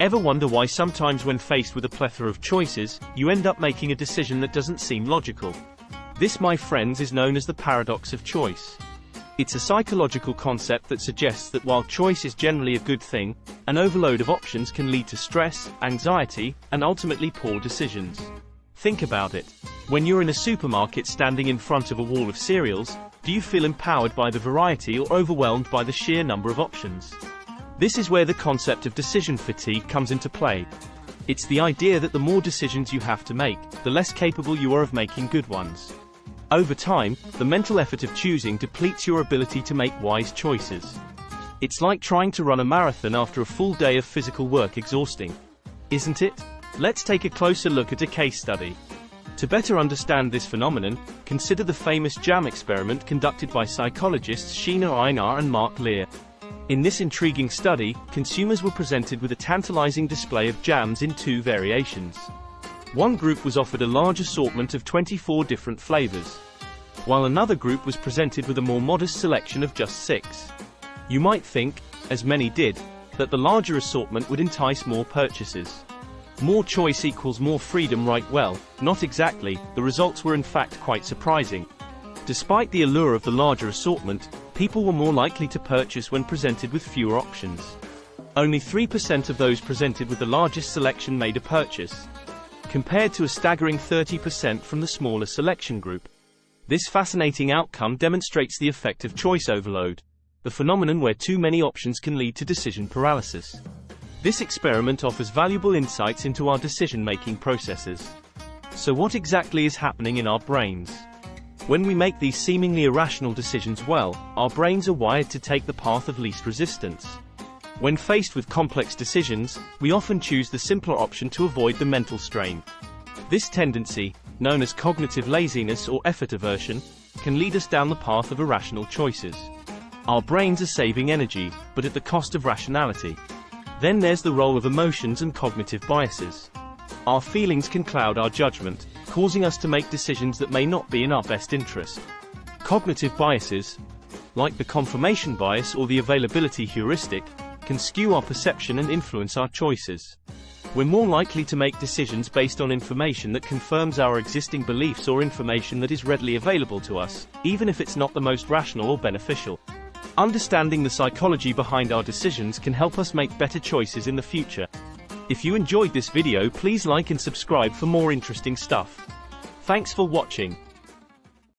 Ever wonder why sometimes when faced with a plethora of choices, you end up making a decision that doesn't seem logical? This, my friends, is known as the paradox of choice. It's a psychological concept that suggests that while choice is generally a good thing, an overload of options can lead to stress, anxiety, and ultimately poor decisions. Think about it. When you're in a supermarket standing in front of a wall of cereals, do you feel empowered by the variety or overwhelmed by the sheer number of options? This is where the concept of decision fatigue comes into play. It's the idea that the more decisions you have to make, the less capable you are of making good ones. Over time, the mental effort of choosing depletes your ability to make wise choices. It's like trying to run a marathon after a full day of physical work exhausting. Isn't it? Let's take a closer look at a case study. To better understand this phenomenon, consider the famous jam experiment conducted by psychologists Sheena Einar and Mark Lear. In this intriguing study, consumers were presented with a tantalizing display of jams in 2 variations. One group was offered a large assortment of 24 different flavors, while another group was presented with a more modest selection of just 6. You might think, as many did, that the larger assortment would entice more purchases. More choice equals more freedom, right? Well, not exactly. The results were in fact quite surprising. Despite the allure of the larger assortment, people were more likely to purchase when presented with fewer options. Only 3% of those presented with the largest selection made a purchase, compared to a staggering 30% from the smaller selection group. This fascinating outcome demonstrates the effect of choice overload, the phenomenon where too many options can lead to decision paralysis. This experiment offers valuable insights into our decision-making processes. So what exactly is happening in our brains? When we make these seemingly irrational decisions, well, our brains are wired to take the path of least resistance. When faced with complex decisions, we often choose the simpler option to avoid the mental strain. This tendency, known as cognitive laziness or effort aversion, can lead us down the path of irrational choices. Our brains are saving energy, but at the cost of rationality. Then there's the role of emotions and cognitive biases. Our feelings can cloud our judgment, causing us to make decisions that may not be in our best interest. Cognitive biases, like the confirmation bias or the availability heuristic, can skew our perception and influence our choices. We're more likely to make decisions based on information that confirms our existing beliefs or information that is readily available to us, even if it's not the most rational or beneficial. Understanding the psychology behind our decisions can help us make better choices in the future. If you enjoyed this video, please like and subscribe for more interesting stuff. Thanks for watching.